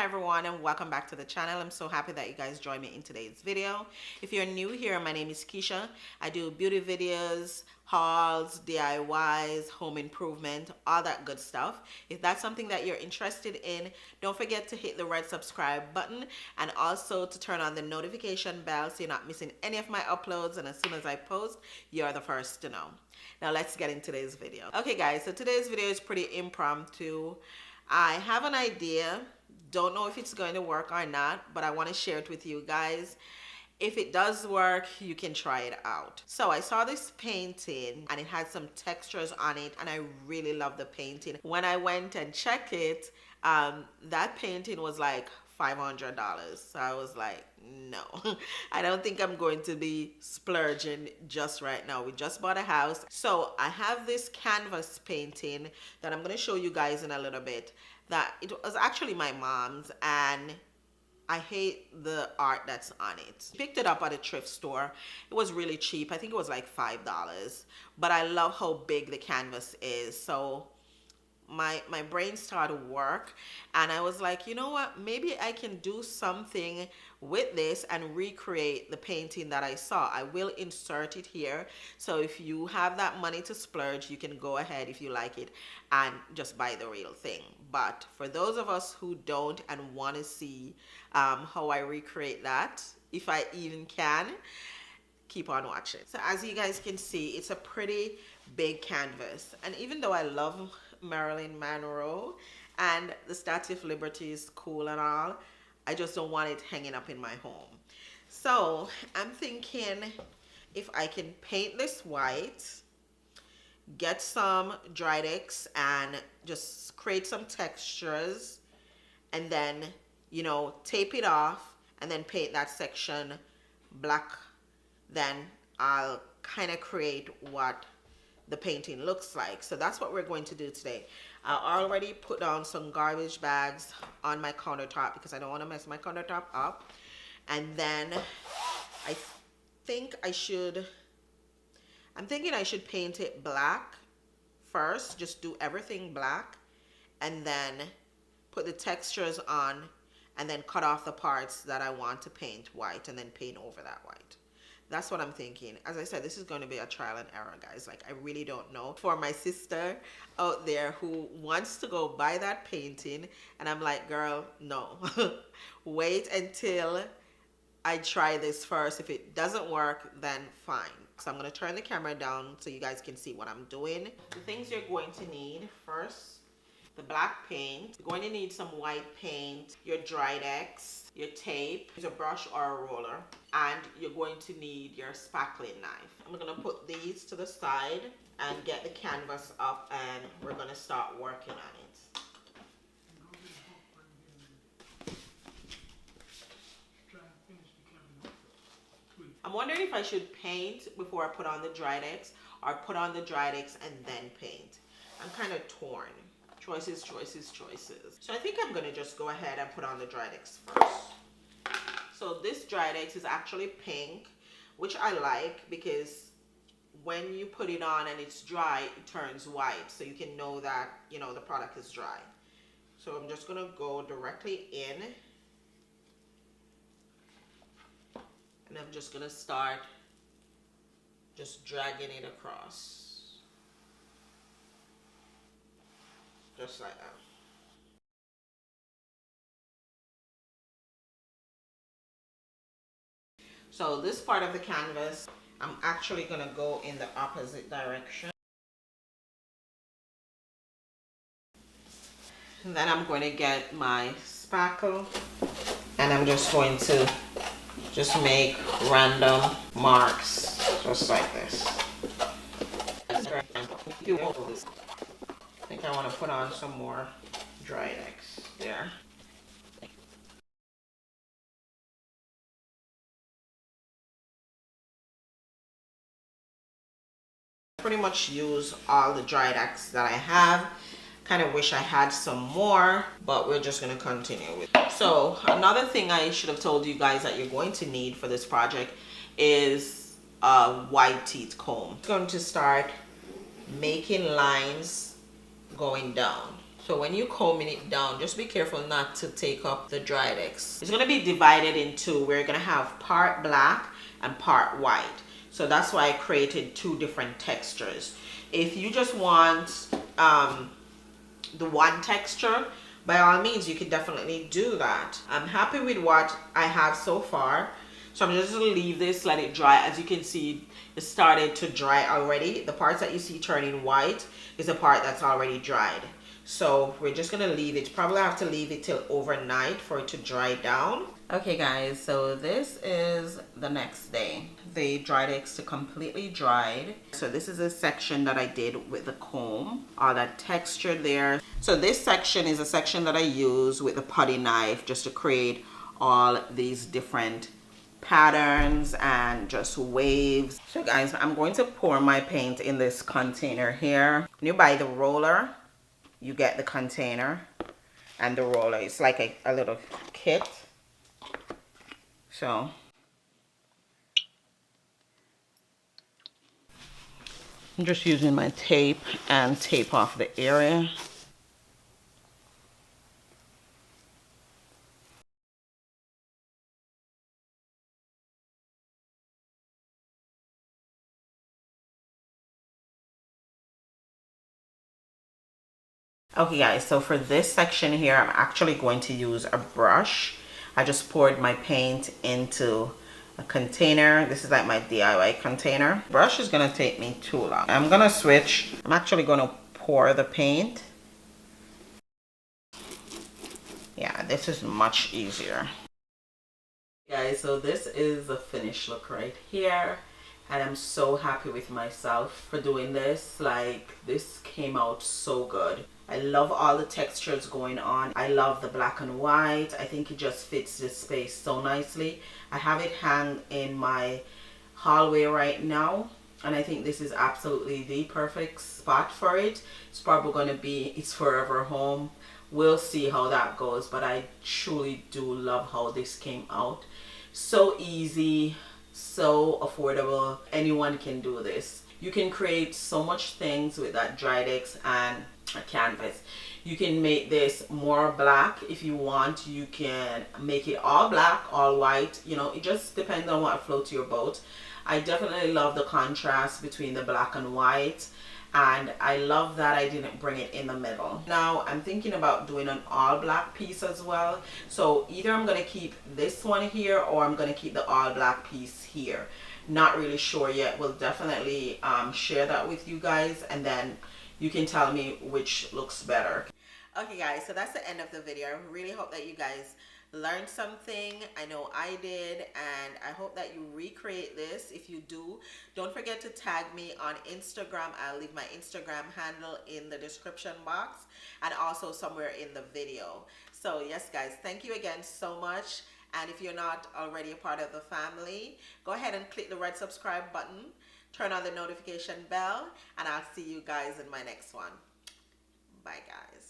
everyone, and welcome back to the channel. I'm so happy that you guys joined me in today's video. If you're new here, my name is Keisha. I do beauty videos, hauls, DIYs, home improvement, all that good stuff. If that's something that you're interested in, don't forget to hit the red subscribe button and also to turn on the notification bell so you're not missing any of my uploads, and as soon as I post, you're the first to know. Now let's get into today's video. Okay guys, so today's video is pretty impromptu. I have an idea, don't know if it's going to work or not, but I want to share it with you guys. If it does work, you can try it out. So I saw this painting and it had some textures on it, and I really love the painting. When I went and checked it, that painting was like $500. So I was like, no, I don't think I'm going to be splurging just right now. We just bought a house. So I have this canvas painting that I'm going to show you guys in a little bit, that it was actually my mom's, and I hate the art that's on it. Picked it up at a thrift store. It was really cheap. I think it was like $5, but I love how big the canvas is. So my brain started to work, and I was like, you know what, maybe I can do something with this and recreate the painting that I saw. I will insert it here, so if you have that money to splurge, you can go ahead, if you like it, and just buy the real thing. But for those of us who don't and want to see how I recreate that, if I even can, keep on watching. So as you guys can see, it's a pretty big canvas, and even though I love Marilyn Monroe and the Statue of Liberty is cool and all, I just don't want it hanging up in my home. So I'm thinking if I can paint this white, get some Drydex and just create some textures, and then, you know, tape it off and then paint that section black, then I'll kind of create what the painting looks like. So that's what we're going to do today. I already put down some garbage bags on my countertop because I don't want to mess my countertop up. And then I'm thinking I should paint it black first, just do everything black, and then put the textures on, and then cut off the parts that I want to paint white, and then paint over that white. That's what I'm thinking. As I said, this is going to be a trial and error, guys. Like, I really don't know. For my sister out there who wants to go buy that painting, and I'm like, girl, no. Wait until I try this first. If it doesn't work, then fine. So I'm going to turn the camera down so you guys can see what I'm doing. The things you're going to need first: the black paint. You're going to need some white paint, your Drydex, your tape, a brush or a roller, and you're going to need your spackling knife. I'm going to put these to the side and get the canvas up, and we're going to start working on it. I'm wondering if I should paint before I put on the Drydex, or put on the Drydex and then paint. I'm kind of torn. Choices, choices, choices. So I think I'm gonna just go ahead and put on the Drydex first. So this Drydex is actually pink, which I like because when you put it on and it's dry, it turns white, so you can know that, you know, the product is dry. So I'm just gonna go directly in, and I'm just gonna start just dragging it across. Just like that. So this part of the canvas, I'm actually going to go in the opposite direction. And then I'm going to get my spackle, and I'm just going to just make random marks just like this. I think I want to put on some more Drydex there. Pretty much use all the Drydex that I have. Kind of wish I had some more, but we're just going to continue with it. So another thing I should have told you guys that you're going to need for this project is a wide teeth comb. I'm going to start making lines going down. So when you're combing it down, just be careful not to take up the dried X. It's going to be divided into, we're going to have part black and part white. So that's why I created two different textures. If you just want the one texture, by all means, you can definitely do that. I'm happy with what I have so far. So I'm just going to leave this, let it dry. As you can see, it started to dry already. The parts that you see turning white is the part that's already dried. So we're just going to leave it. Probably have to leave it till overnight for it to dry down. Okay guys, so this is the next day. The dried eggs are completely dried. So this is a section that I did with the comb. All that texture there. So this section is a section that I use with the putty knife just to create all these different patterns and just waves. So guys, I'm going to pour my paint in this container here. When you buy the roller, you get the container and the roller. It's like a little kit. So I'm just using my tape and tape off the area. Okay guys, so for this section here, I'm actually going to use a brush. I just poured my paint into a container. This is like my DIY container. Brush is gonna take me too long. I'm gonna switch. I'm actually gonna pour the paint. Yeah, this is much easier. Guys, so this is the finished look right here. And I'm so happy with myself for doing this. Like, this came out so good. I love all the textures going on. I love the black and white. I think it just fits this space so nicely. I have it hang in my hallway right now, and I think this is absolutely the perfect spot for it. It's probably going to be its forever home. We'll see how that goes, but I truly do love how this came out. So easy, so affordable. Anyone can do this. You can create so much things with that dried X and a canvas. You can make this more black if you want. You can make it all black, all white. You know, it just depends on what floats your boat. I definitely love the contrast between the black and white, and I love that I didn't bring it in the middle. Now I'm thinking about doing an all black piece as well. So either I'm going to keep this one here, or I'm going to keep the all black piece here. Not really sure yet. We'll definitely share that with you guys, and then you can tell me which looks better. Okay guys, so that's the end of the video. I really hope that you guys learned something. I know I did, and I hope that you recreate this. If you do, don't forget to tag me on Instagram. I'll leave my Instagram handle in the description box and also somewhere in the video. So yes guys, thank you again so much. And if you're not already a part of the family, go ahead and click the red subscribe button, turn on the notification bell, and I'll see you guys in my next one. Bye guys.